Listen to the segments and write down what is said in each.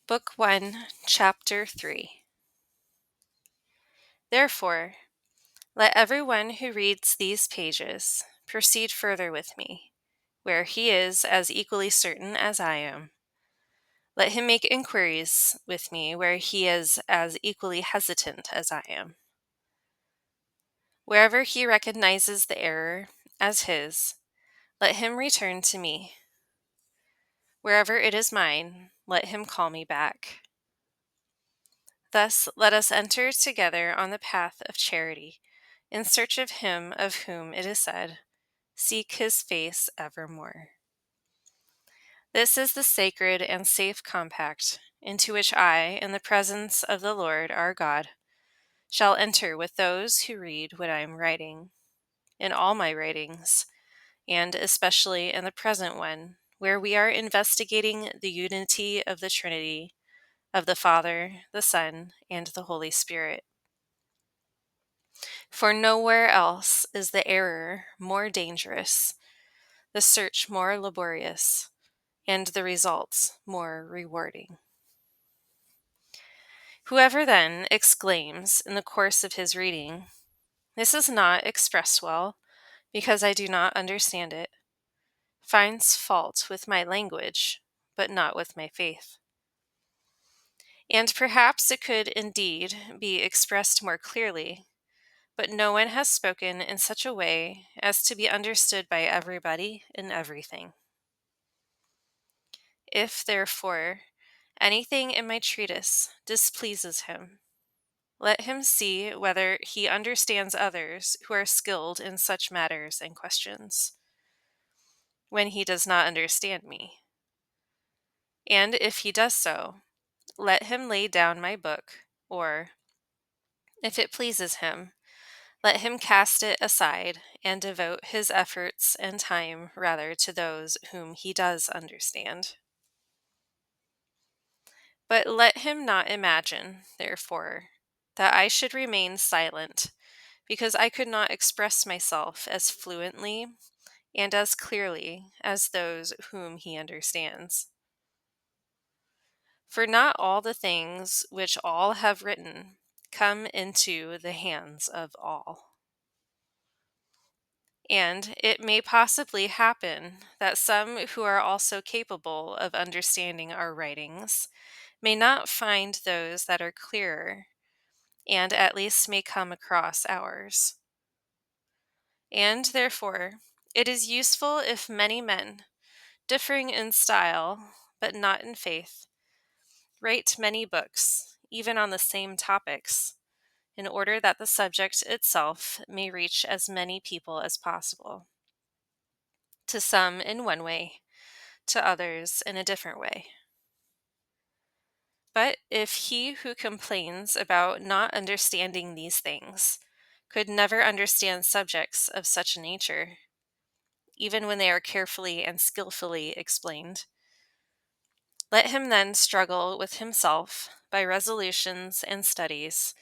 Book 1, Chapter 3. Therefore, let everyone who reads these pages proceed further with me, where he is as equally certain as I am. Let him make inquiries with me where he is as equally hesitant as I am. Wherever he recognizes the error as his, let him return to me. Wherever it is mine, let him call me back. Thus let us enter together on the path of charity, in search of him of whom it is said, "Seek his face evermore." This is the sacred and safe compact into which I, in the presence of the Lord our God, shall enter with those who read what I am writing, in all my writings, and especially in the present one, where we are investigating the unity of the Trinity, of the Father, the Son, and the Holy Spirit. For nowhere else is the error more dangerous, the search more laborious, and the results more rewarding. Whoever then exclaims in the course of his reading, "This is not expressed well, because I do not understand it," finds fault with my language, but not with my faith. And perhaps it could indeed be expressed more clearly, but no one has spoken in such a way as to be understood by everybody in everything. If, therefore, anything in my treatise displeases him, let him see whether he understands others who are skilled in such matters and questions, when he does not understand me. And if he does so, let him lay down my book, or, if it pleases him, let him cast it aside and devote his efforts and time rather to those whom he does understand. But let him not imagine, therefore, that I should remain silent, because I could not express myself as fluently and as clearly as those whom he understands. For not all the things which all have written come into the hands of all. And it may possibly happen that some who are also capable of understanding our writings may not find those that are clearer, and at least may come across ours. And therefore, it is useful if many men, differing in style, but not in faith, write many books, even on the same topics, in order that the subject itself may reach as many people as possible, to some in one way, to others in a different way. But if he who complains about not understanding these things could never understand subjects of such a nature, even when they are carefully and skillfully explained, let him then struggle with himself by resolutions and studies,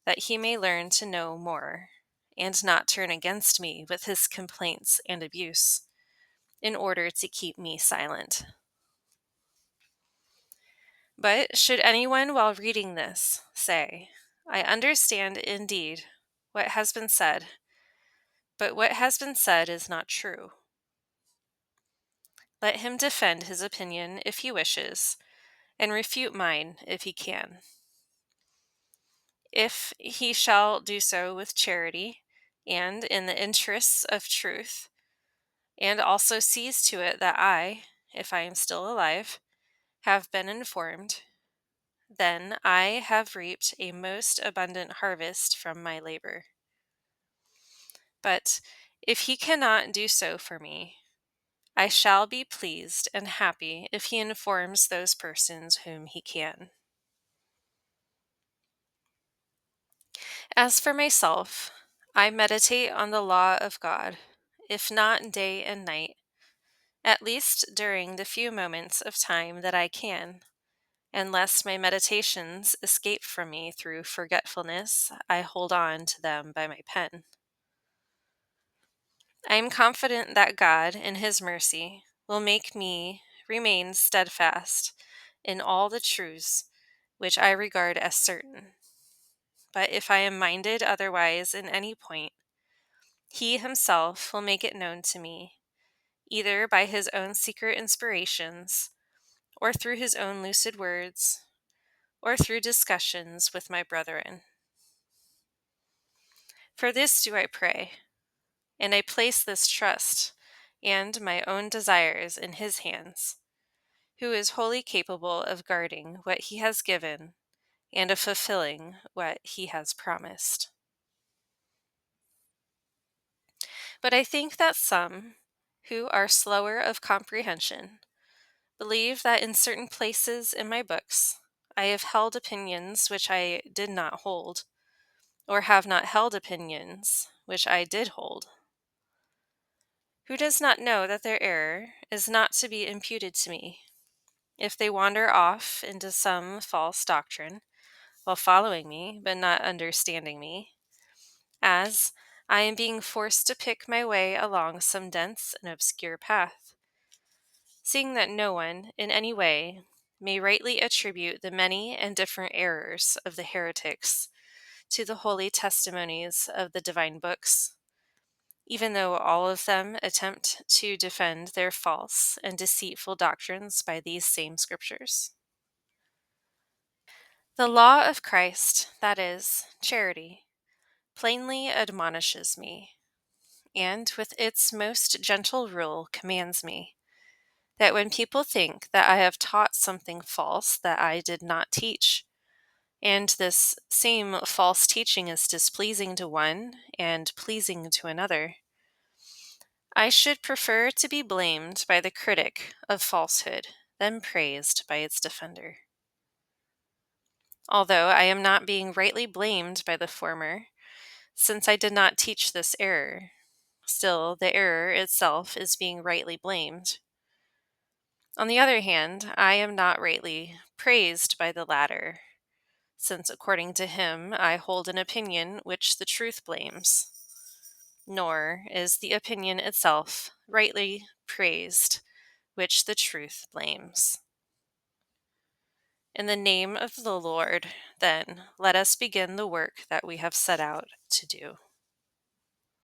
that he may learn to know more, and not turn against me with his complaints and abuse, in order to keep me silent. But should anyone while reading this say, "I understand indeed what has been said, but what has been said is not true," let him defend his opinion if he wishes, and refute mine if he can. If he shall do so with charity, and in the interests of truth, and also sees to it that I, if I am still alive, have been informed, then I have reaped a most abundant harvest from my labor. But if he cannot do so for me, I shall be pleased and happy if he informs those persons whom he can. As for myself, I meditate on the law of God, if not day and night, at least during the few moments of time that I can, and lest my meditations escape from me through forgetfulness, I hold on to them by my pen. I am confident that God, in his mercy, will make me remain steadfast in all the truths which I regard as certain. But if I am minded otherwise in any point, he himself will make it known to me, either by his own secret inspirations, or through his own lucid words, or through discussions with my brethren. For this do I pray, and I place this trust and my own desires in his hands, who is wholly capable of guarding what he has given and of fulfilling what he has promised. But I think that some, who are slower of comprehension, believe that in certain places in my books I have held opinions which I did not hold, or have not held opinions which I did hold. Who does not know that their error is not to be imputed to me, if they wander off into some false doctrine, while following me, but not understanding me, as I am being forced to pick my way along some dense and obscure path, seeing that no one, in any way, may rightly attribute the many and different errors of the heretics to the holy testimonies of the divine books, even though all of them attempt to defend their false and deceitful doctrines by these same scriptures. The law of Christ, that is, charity, plainly admonishes me, and with its most gentle rule commands me, that when people think that I have taught something false that I did not teach, and this same false teaching is displeasing to one and pleasing to another, I should prefer to be blamed by the critic of falsehood than praised by its defender. Although I am not being rightly blamed by the former, since I did not teach this error, still the error itself is being rightly blamed. On the other hand, I am not rightly praised by the latter, since according to him I hold an opinion which the truth blames, nor is the opinion itself rightly praised which the truth blames. In the name of the Lord, then, let us begin the work that we have set out to do.